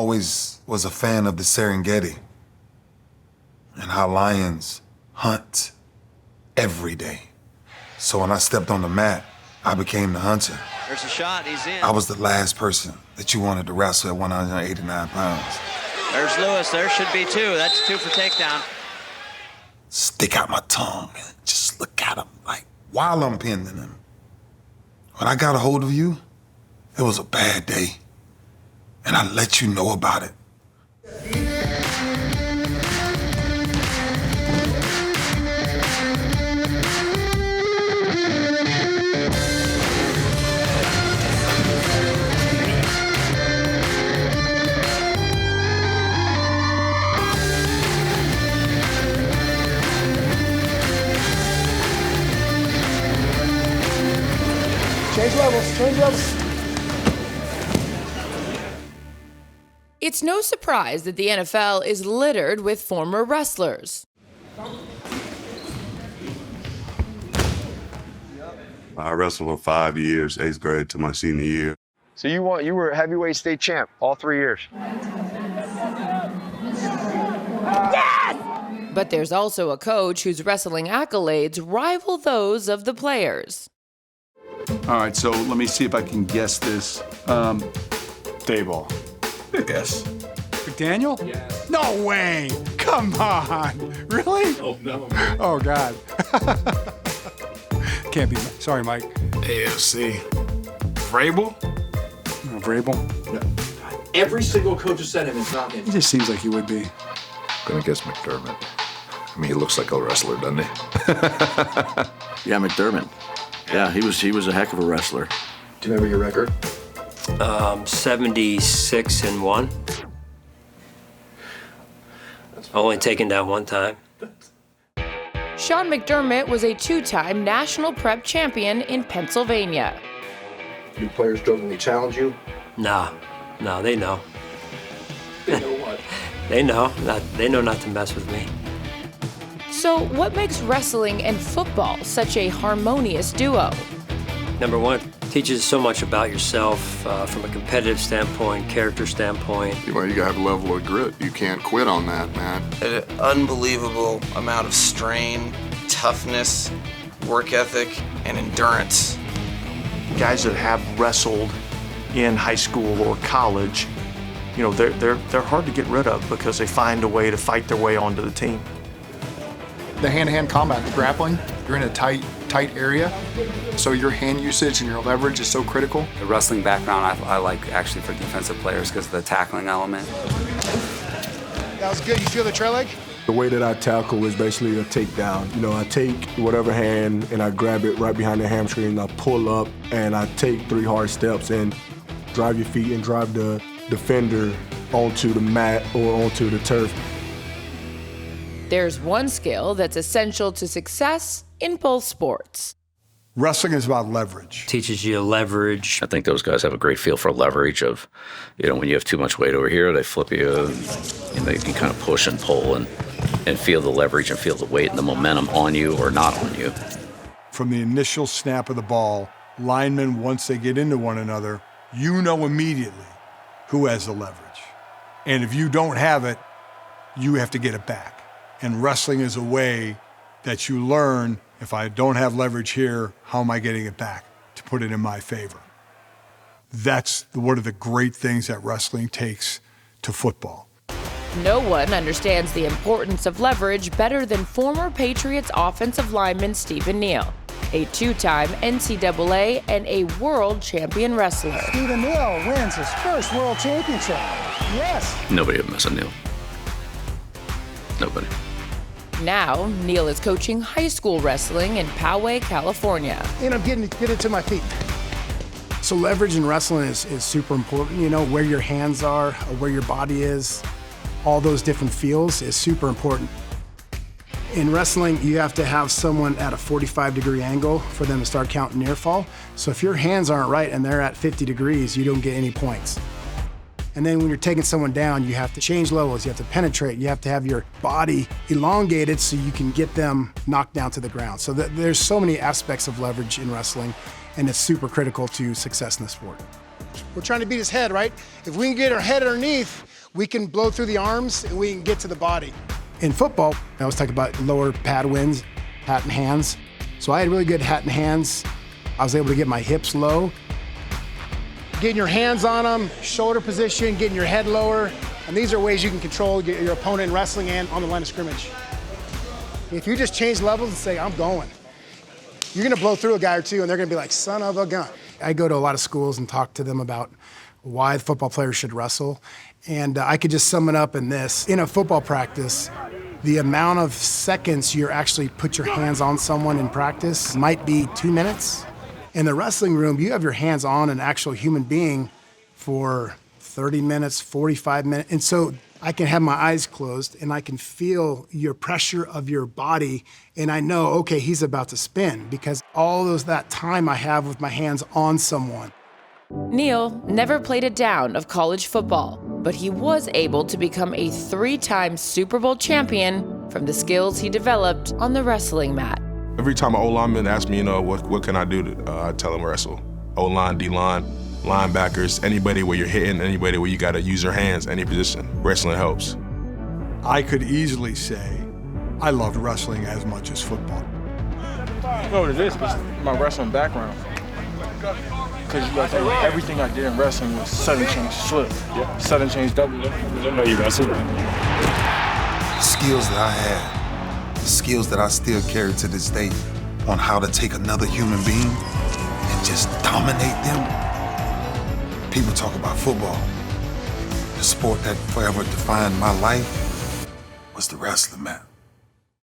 always was a fan of the Serengeti and how lions hunt every day. So when I stepped on the mat, I became the hunter. There's a shot, he's in. I was the last person that you wanted to wrestle at 189 pounds. There's Lewis, there should be two. That's two for takedown. Stick out my tongue and just look at him like while I'm pinning him. When I got a hold of you, it was a bad day. And I let you know about it. Change levels. It's no surprise that the NFL is littered with former wrestlers. I wrestled for 5 years, 8th grade to my senior year. So you were heavyweight state champ all 3 years. Yes! But there's also a coach whose wrestling accolades rival those of the players. All right, so let me see if I can guess this. Dayball. Yes. McDaniel? Yes. No way! Come on! Really? Oh, no. Oh, God. Can't be. Sorry, Mike. AFC. Vrabel? Vrabel? Yeah. Every single coach has said him is not in. He just seems like he would be. I'm gonna guess McDermott. I mean, he looks like a wrestler, doesn't he? Yeah, McDermott. Yeah, he was a heck of a wrestler. Do you remember your record? 76-1. Only taken down one time. Sean McDermott was a two-time national prep champion in Pennsylvania. Do players jokingly challenge you? No, they know. They know what? They know not to mess with me. So what makes wrestling and football such a harmonious duo? Number one, teaches so much about yourself from a competitive standpoint, character standpoint. Well, you gotta have a level of grit. You can't quit on that, man. An unbelievable amount of strain, toughness, work ethic, and endurance. Guys that have wrestled in high school or college, you know, they're hard to get rid of because they find a way to fight their way onto the team. The hand-to-hand combat, the grappling, you're in a tight area, so your hand usage and your leverage is so critical. The wrestling background I like actually for defensive players because of the tackling element. That was good. You feel the trail leg? The way that I tackle is basically a takedown. You know, I take whatever hand and I grab it right behind the hamstring and I pull up and I take 3 hard steps and drive your feet and drive the defender onto the mat or onto the turf. There's one skill that's essential to success in both sports. Wrestling is about leverage. Teaches you leverage. I think those guys have a great feel for leverage of, you know, when you have too much weight over here, they flip you, and they can kind of push and pull and feel the leverage and feel the weight and the momentum on you or not on you. From the initial snap of the ball, linemen, once they get into one another, you know immediately who has the leverage. And if you don't have it, you have to get it back. And wrestling is a way that you learn, if I don't have leverage here, how am I getting it back to put it in my favor? That's one of the great things that wrestling takes to football. No one understands the importance of leverage better than former Patriots offensive lineman Stephen Neal, a two-time NCAA and a world champion wrestler. Stephen Neal wins his first world championship. Yes. Nobody would mess with Neal. Nobody. Now, Neal is coaching high school wrestling in Poway, California. And I'm getting to my feet. So leverage in wrestling is super important. You know, where your hands are, where your body is, all those different feels is super important. In wrestling, you have to have someone at a 45-degree angle for them to start counting near fall. So if your hands aren't right and they're at 50 degrees, you don't get any points. And then when you're taking someone down, you have to change levels, you have to penetrate, you have to have your body elongated so you can get them knocked down to the ground. So there's so many aspects of leverage in wrestling, and it's super critical to success in the sport. We're trying to beat his head, right? If we can get our head underneath, We can blow through the arms and we can get to the body. In football, I was talking about lower pad wins, hat and hands. So I had really good hat and hands. I was able to get my hips low. Getting your hands on them, shoulder position, getting your head lower. And these are ways you can control your opponent in wrestling and on the line of scrimmage. If you just change levels and say, I'm going, you're gonna blow through a guy or two and they're gonna be like, son of a gun. I go to a lot of schools and talk to them about why football players should wrestle. And I could just sum it up in this. In a football practice, the amount of seconds you actually put your hands on someone in practice might be 2 minutes. In the wrestling room, you have your hands on an actual human being for 30 minutes, 45 minutes. And so I can have my eyes closed and I can feel your pressure of your body. And I know, okay, he's about to spin because that time I have with my hands on someone. Neal never played a down of college football, but he was able to become a 3-time Super Bowl champion from the skills he developed on the wrestling mat. Every time an O-lineman asks me, what can I do? I tell him wrestle. O-line, D-line, linebackers, anybody where you're hitting, anybody where you gotta use your hands, any position. Wrestling helps. I could easily say I loved wrestling as much as football. You know what it is? It's my wrestling background. Because you gotta think, everything I did in wrestling was 7-chain slip, 7-chain double. I didn't know you wrestled. The skills that I had, the skills that I still carry to this day on how to take another human being and just dominate them. People talk about football. The sport that forever defined my life was the wrestling mat.